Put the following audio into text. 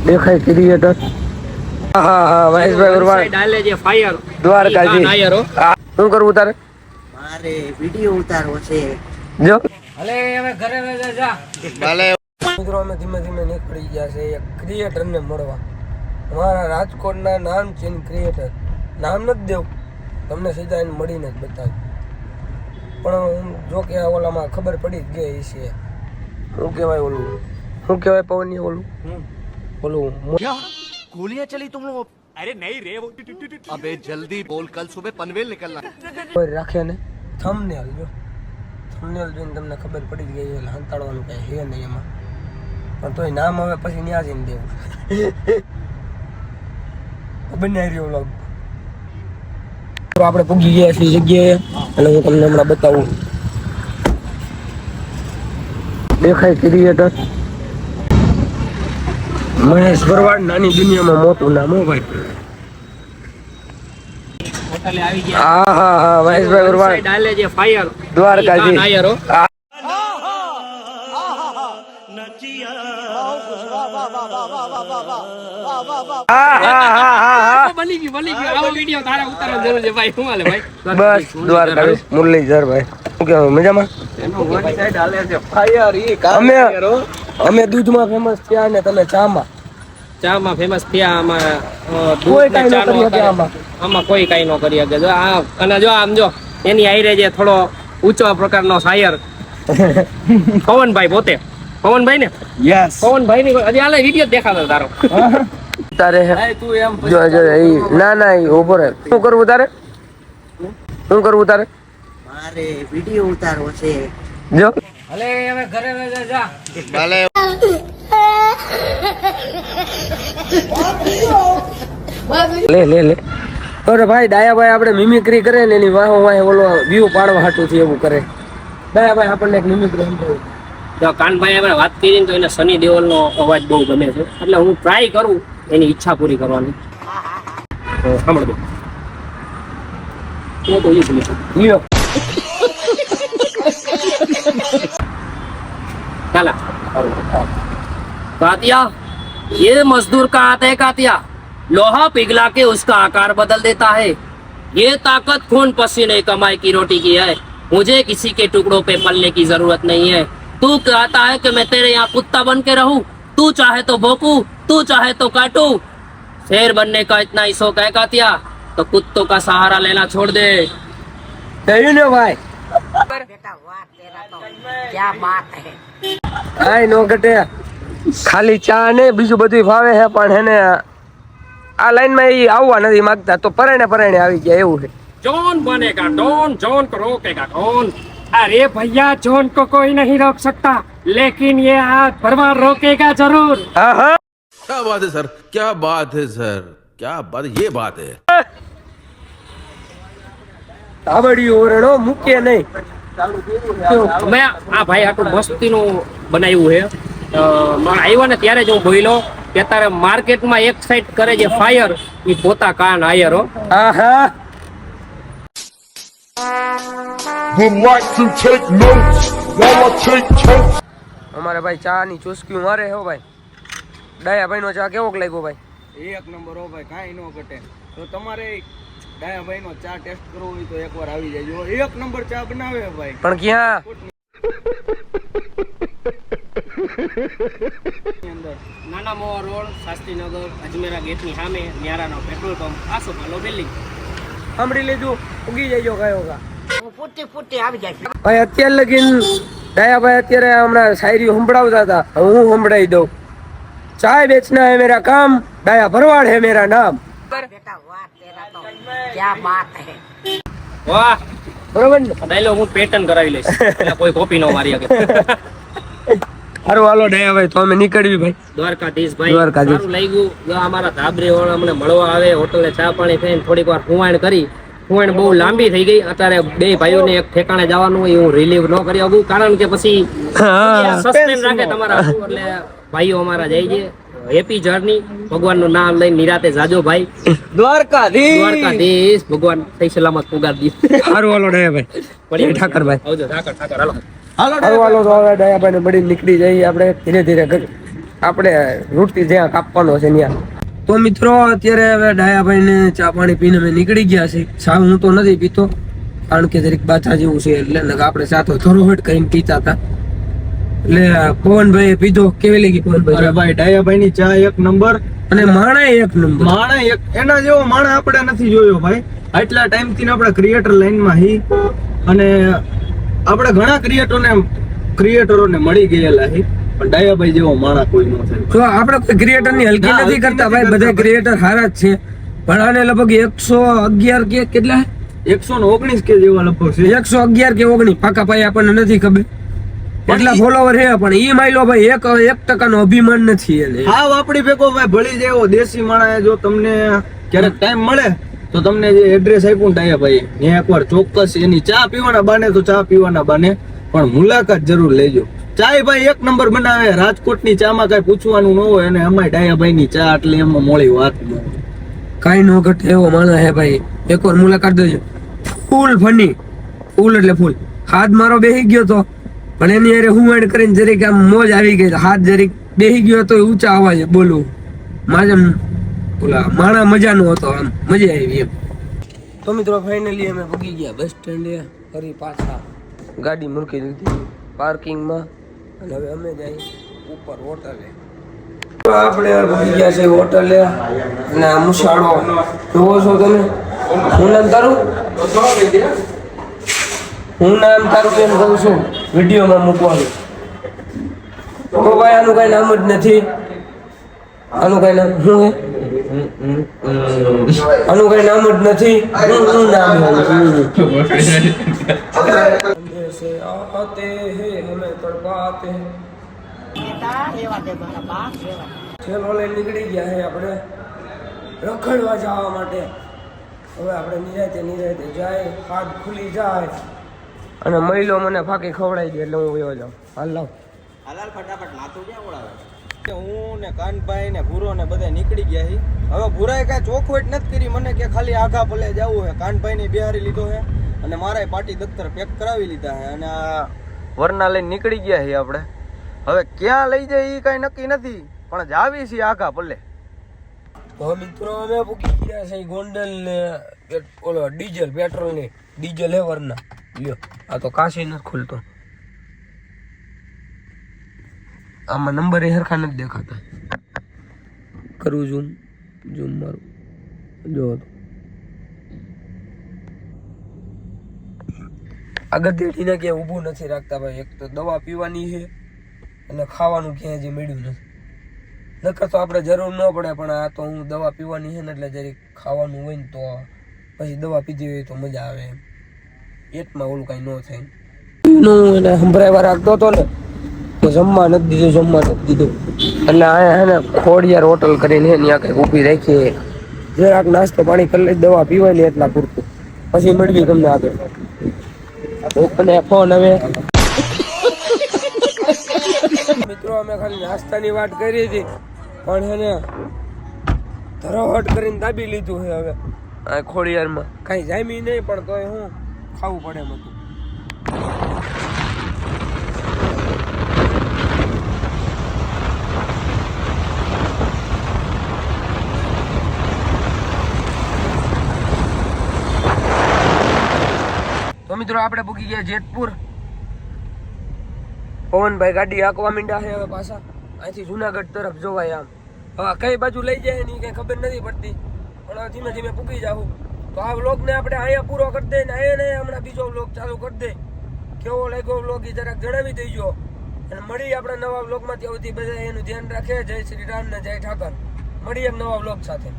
દેખાય ક્રિએટર. હા હા મહેશભાઈ વરવાડ ડાલે જે ફાયર દ્વારકાજી નાયરો. શું કરવું તારે? મારે વિડિયો ઉતારવો છે. જો અલે હવે ઘરે જા. ભલે મિત્રો અમે ધીમે ધીમે નીકળી ગયા છે એક ક્રિએટરને મળવા. અમારા રાજકોટના નામ છે ક્રિએટર. નામ નથી દેવું તમને, સીધા એને મળીને જ બતાવ્યું. પણ જો કે ઓલામાં ખબર પડી જ ગઈ છે. શું કહેવાય ઓલું, શું કહેવાય પવનની ઓલું ઓલું गोलियां चली तुम लोग? अरे नहीं रे वो अबे जल्दी बोल, कल सुबह पनवेल निकलना. કોઈ રાખે ને થંબનેલ. જો થંબનેલ જોઈને તમને ખબર પડી જ ગઈ એટલે હંતાડવાનું કઈ હે નહીં એમાં. પણ તોય નામ હવે પછી ન્યા જઈને દેવું. બનાવી રહ્યો વ્લોગ. આપણે પૂગી ગયા છીએ જગ્યાએ એટલે હું તમને હમણાં બતાવું. દેખાય ક્રિએટર મહેશ ભરવાડ. નાની દુનિયામાં મોટું નામ. હો ભાઈ. હોટલે આવી ગયા. હા હા હા મહેશભાઈ ભરવાડ ડાલે જે ફાયર દ્વારકાજી. નાયરો. બની ગયું. આવો વિડિયો તારે ઉતારવાનો જરૂર છે ભાઈ. શું હાલે ભાઈ? બસ દ્વારકાજી મુરલીધર ભાઈ. શું કહેવાય મજામાં? અમે દૂધમાં ફેમસ થયા ને તમે ચામાં. ચામાં ફેમસ થયા. આમાં કોઈ દૂધ ને કાંઈ ન ચાનો કરી શકે આમાં. આમાં કોઈ કાઈ ન કરી શકે. જો આ અને જો આમ જો એની આઈરે જે થોડો ઊંચો પ્રકારનો શાયર પવનભાઈ પોતે. પવનભાઈ ને યસ પવનભાઈ ની હજી હાલે વિડિયો દેખાતો તારો. તારે તું એમ જો જો ના ના ઉભો રહે. શું કરવું તારે? શું કરવું તારે? મારે વિડિયો ઉતારવો છે. જો હલે હવે ઘરે જા. ભલે લે લે લે. અરે ભાઈ ડાયાભાઈ આપણે મિમિક્રી કરે ને એની વાહો વાહે ઓલો વ્યૂ પાડવા હાટું થી એવું કરે. ડાયાભાઈ આપણને એક મિમિક્રી સમજાવ્યું. જો કાનભાઈ આપણે વાત કરી ને તો એને સની દેઓલનો અવાજ બહુ ગમે છે એટલે હું ટ્રાય કરું એની ઈચ્છા પૂરી કરવાની. સાંભળ દો. હું તો એ ભૂલી લ્યો चला कातिया, ये मजदूर का हाथ है कातिया, लोहा पिघला के उसका आकार बदल देता है. ये ताकत खून पसीने कमाई की रोटी की है. मुझे किसी के टुकड़ों पे पलने की जरूरत नहीं है. तू कहता है कि मैं तेरे यहाँ कुत्ता बन के रहूं. तू चाहे तो भौंकूं, तू चाहे तो काटूं. शेर बनने का इतना ही शौक है कातिया तो कुत्तों का सहारा लेना छोड़ दे. થયું ને ભાઈ? बेटा वाह तेरा तो क्या बात है. કાંઈ નો ઘટે. ખાલી ચા ને બીજું બધું ફાવે છે પણ હેને આ લાઈનમાં એ આવવા નથી માંગતા તો પરાણે આવી ગયા એવું છે. जॉन बनेगा डॉन, जॉन को रोकेगा कौन? अरे भैया जॉन को कोई नहीं रोक सकता लेकिन ये आज भरवाड़ रोकेगा जरूर. હા હા क्या बात है सर, क्या बात है सर, क्या बात, ये बात है. તાબડિયું ઓરડો મૂકે નહીં. મેં આ ભાઈ આટલું મસ્તીનું બનાવ્યું છે. આવ્યો ને ત્યારે જ હું બોલ્યો કે તારે માર્કેટમાં એક સાઈડ કરે છે ફાયર એ પોતા કાન આયરો. હા હા would like to take notes while I take totes. અમારે ભાઈ ચા ની ચુસ્કી મારે હો ભાઈ. ડાયાભાઈ નો ચા કેવો લાગ્યો ભાઈ? એક નંબર હો ભાઈ, કાંઈ ન ઘટે. તો તમારે ડાયાભાઈ નો ચા ટેસ્ટ કરવો હોય તો એકવાર આવી જાયજો. એક નંબર ચા બનાવે ભાઈ. પણ ક્યાં? નાના મોવા રોડ, શાસ્ત્રીનગર, અજમેરા ગેટની સામે ન્યારાનો પેટ્રોલ પંપ, આસોપાલો બિલ્ડિંગ. સાંભળી લીધું, ઉગી જઈજો કયો કા હું ફૂટી આવી જાય. ભાઈ. અત્યારે લગીન ડાયાભાઈ અત્યારે હમણાં શાયરી સંભળાવતા હતા, હું સંભળાવી દઉં. ચાય બેચના હે મેરા કામ, ડાયા ભરવાડ હે મેરા નામ. बेटा वाह तेरा तो क्या बात है. વાહ, બરોબર ને? ડાયલોગ હું પેટર્ન કરાવી લઈશ એટલે કોઈ કોપી ન મારી શકે. સારું હાલો ડાયાભાઈ તો અમે નીકળવી ભાઈ. દ્વારકાધીશ ભાઈ, દ્વારકાધીશ. સારું લાગ્યું. જો અમારા ધાબરી વાળા અમને મળવા આવે, હોટલે ચા પાણી થઈને થોડીક વાર ફુવાણ કરી. ફુવાણ બહુ લાંબી થઈ ગઈ. અત્યારે બે ભાઈઓને એક ઠેકાણે જવાનું હોય હું રિલીવ ન કરી શકું કારણ કે પછી સસ્પેન્સ રાખે તમારા એટલે ભાઈઓ અમારા જાય છે. Happy journey. ભગવાનનું નામ લઈને નિરાતે જાજો ભાઈ. દ્વારકાધીશ ભગવાન સહી સલામત પુગાર દી. સારું હાલો ડાયાભાઈ. પડી ઠાકરભાઈ. આવજો ઠાકર હાલો. હાલો હાલો તો હવે ડાયાભાઈ ને મળી નીકળી જઈએ આપણે ધીરે ધીરે ઘરે. આપણે રૂટથી જ્યાં કાપવાનો છે ત્યાં. તો મિત્રો અત્યારે હવે ડાયાભાઈ ને ચા પાણી પીને અમે નીકળી ગયા છે. ચા હું તો નથી પીતો કારણ કે જરીક બાચા જેવું છે એટલે આપણે ચા તો થોડો કરીને પીતા હતા. એટલે પવનભાઈ પીધો. કેવી લાગી પવનભાઈ? અરે ભાઈ ડાયાભાઈ ની ચા એક નંબર અને માણા એક નંબર. માણા એક એના જેવો માણા આપણે નથી જોયો ભાઈ. આટલા ટાઈમ થી આપણે ક્રિએટર લાઈન માં હી અને આપણે ઘણા ક્રિએટરોને મળી ગયેલા હી પણ ડાયાભાઈ જેવો માણા કોઈ ન થાય. તો આપણે કોઈ ક્રિએટર ની હલકી નથી કરતા ભાઈ. બધા ક્રિએટર સારા જ છે પણ આને લગભગ 111 કે કેટલા 119 કે જેવા લગભગ છે. 111 કે 19 પાકા પાઈ આપણને નથી ખબર એટલા ફોલોવર છે પણ ઈ માયલો ભાઈ 1% નો અભિમાન નથી એને. હા આપણી ભેગો ભાઈ ભળી જાય એવો દેશી માણા. જો તમને ક્યારેક ટાઈમ મળે તો તમને જે એડ્રેસ આપ્યું ને ડાયાભાઈ ત્યાં એકવાર ચોક્કસ એની ચા પીવાના બાને તો ચા પીવાના બાને પણ મુલાકાત જરૂર લેજો. ચાય ભાઈ એક નંબર બનાવે. રાજકોટની ચામાં કઈ પૂછવાનું ન હોય અને અમાય ડાયાભાઈ ની ચા એટલે એમાં મોળી વાત કઈ નો ઘટે એવો માણસ હે ભાઈ. એકવાર મુલાકાત દેજો. ફૂલ ફની ફૂલ એટલે ફૂલ. હાથ મારો બેહી ગયો તો પણ એની અરે હું એડ કરીને જરીક આમ મોજ આવી ગઈ. હાથ જરીક બેહી ગયો તો ઊંચા અવાજે બોલું માજમ ઓલા માણા મજાનો હતો. આમ મજા આવી એમ. તો મિત્રો ફાઇનલી અમે પૂગી ગયા બસ સ્ટેન્ડે. ફરી પાછા ગાડી મૂકી દીધી પાર્કિંગમાં અને હવે અમે જઈએ ઉપર હોટલે. આપણે પૂગી ગયા છે હોટલે અને આ મુસાડો જોવો છો તમે. હું નામ તારું કેમ કહું છું વિડીયોમાં મૂકવાનું. તો ભાઈ આનું કઈ નામ જ નથી. આનું કઈ નામ શું હે? આનું કઈ નામ જ નથી. શું નામ से आते हैं हमें तड़पाते हैं. ચલો લઈને નીકળી ગયા છે આપણે રખડવા જવા માટે. હવે આપણે નિરાતે જાય. હાથ ખુલી જાય અને મહિલો મને ફાંકી ખવડાવી દે એટલે હું વયો જાઉં. હાલ લાવ ફટાફટ માથું ક્યાં ઉડાવે. હું ને કાનભાઈ ને ભૂરો ને બધા નીકળી ગયા હી. હવે ભૂરાએ કાંઈ ચોખવટ નથી કરી મને કે ખાલી આઘા પલે જવું હે. કાનભાઈ ને બિહારી લીધો હે અને મારા પાટી દફતર પેક કરાવી લીધા હે અને આ વરના લઈને નીકળી ગયા હી આપણે. હવે ક્યાં લઈ જાય એ કાંઈ નક્કી નથી પણ જાવી છીએ આઘા પલે. તો મિત્રો અમે પૂકી ગયા છે ગોંડલ ને ઓલો ડીઝલ પેટ્રોલ ની ડીઝલ હે વરના. લ્યો આ તો કાશી નથી ખુલતો. આમાં નંબર એ હરખા નથી દેખાતા. કરું ઝૂમ મારું જો અગત્યથી ક્યાંય ઊભું નથી રાખતા ભાઈ. એક તો દવા પીવાની છે અને ખાવાનું ક્યાંય જે મળ્યું નથી. નકર તો આપણે જરૂર ન પડે પણ આ તો હું દવા પીવાની છે ને એટલે જરીક ખાવાનું હોય ને તો પછી દવા પીધી હોય તો મજા આવે એમ. પેટમાં ઓલું કાંઈ ન થાય. એને સંભળાવા રાખતો હતો ને તો જમવા નથી દીધું. એટલે અહીંયા હે ને ખોડિયાર હોટલ કરીને ત્યાં કંઈક ઊભી રાખીએ. જરાક નાસ્તો પાણી કરી લઈ દવા પીવાય લે એટલા પૂરતું પછી મળવી તમને આગળ. અને ફોન હવે મિત્રો અમે ખાલી નાસ્તાની વાત કરી હતી પણ એને ધરોહટ કરીને દાબી લીધું છે હવે આ ખોડિયારમાં. કાંઈ જામી નહીં પણ તોય હું ખાવું પડે એમ હતું. તો મિત્રો આપણે પૂકી ગયા જેતપુર. પવનભાઈ ગાડી હાંકવા માંડ્યા છે હવે પાછા. અહીંથી જુનાગઢ તરફ જોવાય આમ. હવે કઈ બાજુ લઈ જાય ની કઈ ખબર નથી પડતી પણ હવે ધીમે ધીમે પૂકી જાવું. તો આ વ્લોગને આપણે અહીંયા પૂરો કરી દઈએ ને અહીંયા હમણાં બીજો વ્લોગ ચાલુ કરી દે. કેવો લાગ્યો વ્લોગ એ જરાક જણાવી દેજો અને મળી આપણે નવા વ્લોગમાં. ત્યાં સુધી બધા એનું ધ્યાન રાખે. જય શ્રી રામ ને જય ઠાકર. મળીએ નવા વ્લોગ સાથે.